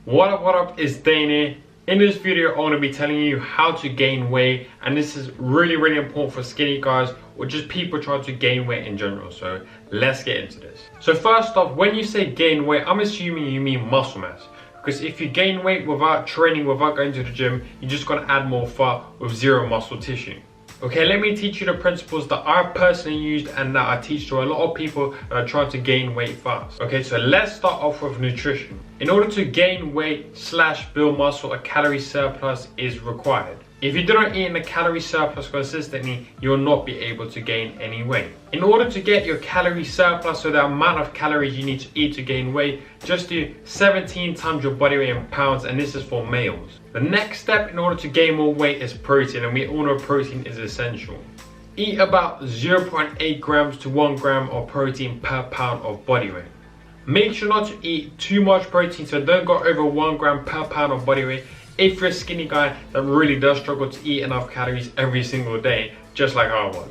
What up, it's Dane. In this video, I'm going to be telling you how to gain weight, and this is really important for skinny guys or just people trying to gain weight in general. So let's get into this. So first off, when you say gain weight, I'm assuming you mean muscle mass, because if you gain weight without training, without going to the gym, you're just going to add more fat with zero muscle tissue. Okay, let me teach you the principles that I personally used and that I teach to a lot of people that are trying to gain weight fast. Okay, so let's start off with nutrition. In order to gain weight / build muscle, a calorie surplus is required. If you do not eat in a calorie surplus consistently, you will not be able to gain any weight. In order to get your calorie surplus, so the amount of calories you need to eat to gain weight, just do 17 times your body weight in pounds, and this is for males. The next step in order to gain more weight is protein, and we all know protein is essential. Eat about 0.8 grams to 1 gram of protein per pound of body weight. Make sure not to eat too much protein, so don't go over 1 gram per pound of body weight if you're a skinny guy that really does struggle to eat enough calories every single day, just like I was.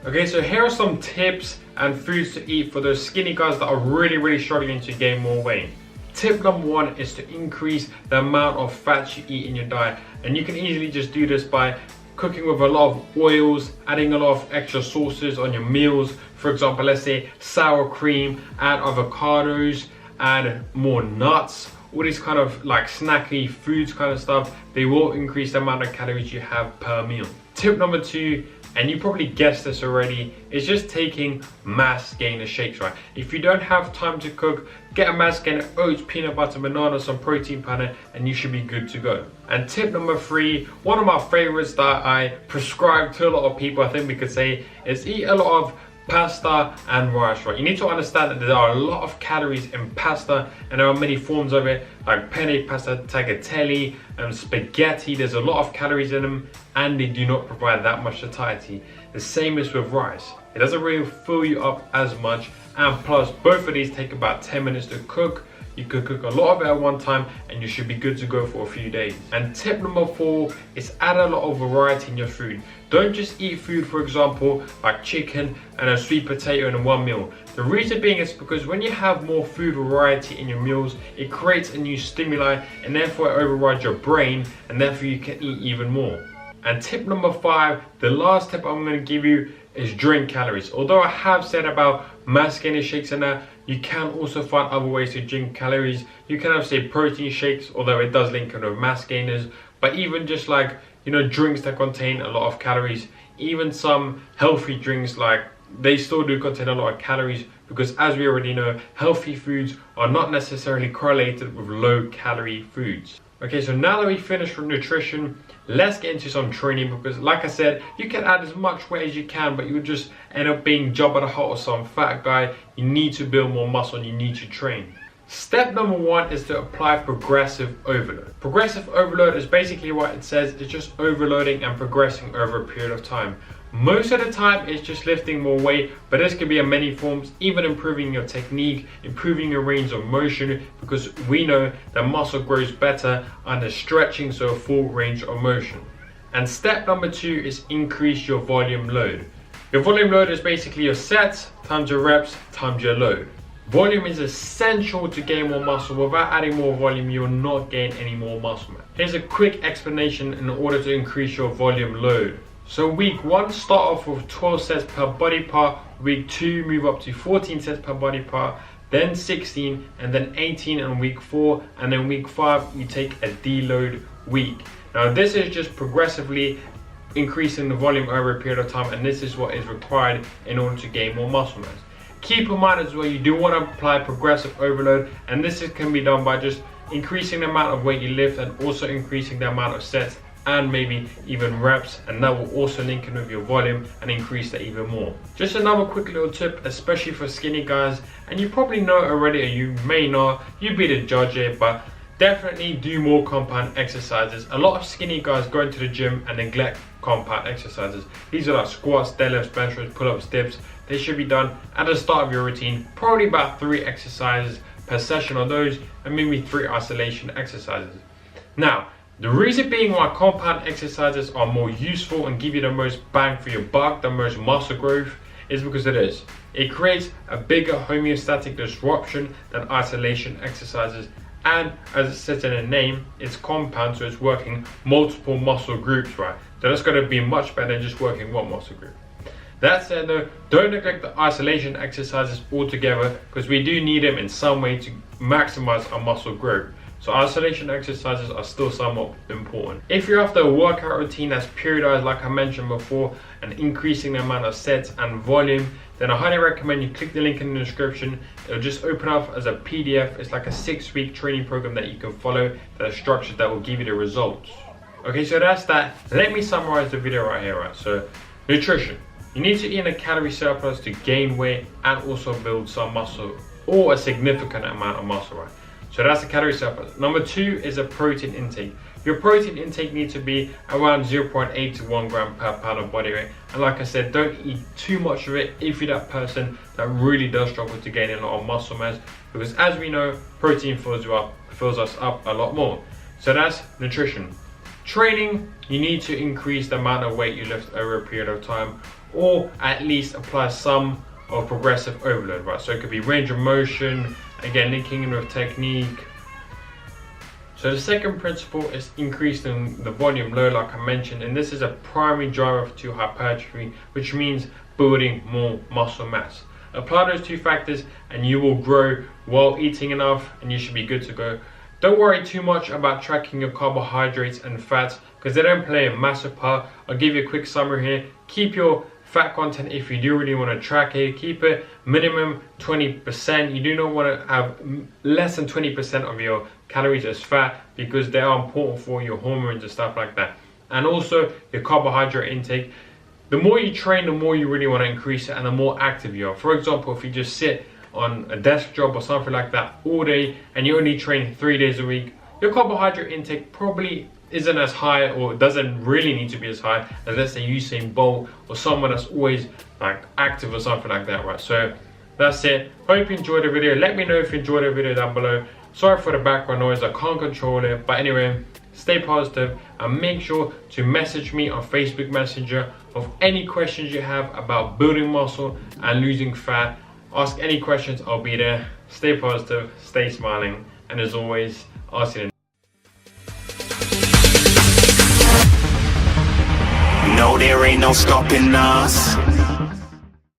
Okay, so here are some tips and foods to eat for those skinny guys that are really struggling to gain more weight. Tip number 1 is to increase the amount of fats you eat in your diet, and you can easily just do this by cooking with a lot of oils, adding a lot of extra sauces on your meals. For example, let's say sour cream, add avocados, add more nuts, all these kind of like snacky foods kind of stuff. They will increase the amount of calories you have per meal. Tip number 2, and you probably guessed this already, is just taking mass gainer shakes, right? If you don't have time to cook, get a mass gainer, oats, peanut butter, banana, some protein powder, and you should be good to go. And tip number 3, one of my favorites that I prescribe to a lot of people, I think we could say, is eat a lot of pasta and rice, right? You need to understand that there are a lot of calories in pasta, and there are many forms of it, like penne pasta, tagliatelle, spaghetti. There's a lot of calories in them, and they do not provide that much satiety. The same is with rice. It doesn't really fill you up as much, and plus both of these take about 10 minutes to cook. You could cook a lot of it at one time, and you should be good to go for a few days. And tip number 4 is add a lot of variety in your food. Don't just eat food, for example, like chicken and a sweet potato in one meal. The reason being is because when you have more food variety in your meals, it creates a new stimuli, and therefore it overrides your brain, and therefore you can eat even more. And tip number 5, the last tip I'm going to give you, is drink calories. Although I have said about mass gainer shakes and that, you can also find other ways to drink calories. You can have, say, protein shakes, although it does link in with mass gainers, but even just like, you know, drinks that contain a lot of calories, even some healthy drinks, like they still do contain a lot of calories, because as we already know, healthy foods are not necessarily correlated with low calorie foods. Okay, so now that we finished with nutrition, let's get into some training, because like I said, you can add as much weight as you can, but you just end up being Jabba the Hutt or some fat guy. You need to build more muscle and you need to train. Step number 1 is to apply progressive overload. Progressive overload is basically what it says. It's just overloading and progressing over a period of time. Most of the time it's just lifting more weight, but this can be in many forms, even improving your technique, improving your range of motion, because we know that muscle grows better under stretching, so a full range of motion. And step number 2 is increase your volume load. Your volume load is basically your sets times your reps times your load. Volume is essential to gain more muscle. Without adding more volume, you will not gain any more muscle mass. Here's a quick explanation in order to increase your volume load. So week 1, start off with 12 sets per body part. Week 2, move up to 14 sets per body part, then 16, and then 18 in week 4, and then week 5 you take a deload week. Now this is just progressively increasing the volume over a period of time, and this is what is required in order to gain more muscle mass. Keep in mind as well, you do want to apply progressive overload, and this can be done by just increasing the amount of weight you lift and also increasing the amount of sets and maybe even reps, and that will also link in with your volume and increase that even more. Just another quick little tip, especially for skinny guys, and you probably know it already or you may not, you be the judge here, but definitely do more compound exercises. A lot of skinny guys go into the gym and neglect compound exercises. These are like squats, deadlifts, bench press, pull-ups, dips. They should be done at the start of your routine, probably about 3 exercises per session on those, and maybe 3 isolation exercises. Now, the reason being why compound exercises are more useful and give you the most bang for your buck, the most muscle growth, is because it creates a bigger homeostatic disruption than isolation exercises, And as it says in the name, it's compound, so it's working multiple muscle groups, right? So that's going to be much better than just working one muscle group. That said though, don't neglect the isolation exercises altogether, because we do need them in some way to maximize our muscle growth. So isolation exercises are still somewhat important. If you're after a workout routine that's periodized like I mentioned before, and increasing the amount of sets and volume, then I highly recommend you click the link in the description. It'll just open up as a PDF. It's like a 6-week training program that you can follow that is structured, that will give you the results. Okay, so that's that. Let me summarize the video right here, right? So nutrition. You need to eat in a calorie surplus to gain weight and also build some muscle, or a significant amount of muscle, right? So that's the calorie surplus. Number 2 is a protein intake. Your protein intake needs to be around 0.8 to 1 gram per pound of body weight. And like I said, don't eat too much of it if you're that person that really does struggle to gain a lot of muscle mass, because as we know, protein fills us up a lot more. So that's nutrition. Training, you need to increase the amount of weight you lift over a period of time, or at least apply some of progressive overload, right? So it could be range of motion, again linking in with technique. So the second principle is increasing the volume load, like I mentioned, and this is a primary driver to hypertrophy, which means building more muscle mass. Apply those 2 factors and you will grow while eating enough, and you should be good to go. Don't worry too much about tracking your carbohydrates and fats, because they don't play a massive part. I'll give you a quick summary here. Keep your fat content, if you do really want to track it, keep it minimum 20%. You do not want to have less than 20% of your calories as fat, because they are important for your hormones and stuff like that. And also your carbohydrate intake. The more you train, the more you really want to increase it, and the more active you are. For example, if you just sit on a desk job or something like that all day and you only train 3 days a week, your carbohydrate intake probably isn't as high, or doesn't really need to be as high as, let's say, Usain Bolt or someone that's always like active or something like that, right? So that's it. Hope you enjoyed the video. Let me know if you enjoyed the video down below. Sorry for the background noise, I can't control it, but anyway, stay positive and make sure to message me on Facebook Messenger of any questions you have about building muscle and losing fat. Ask any questions, I'll be there. Stay positive, stay smiling, and as always, I'll see you. No, there ain't no stopping us.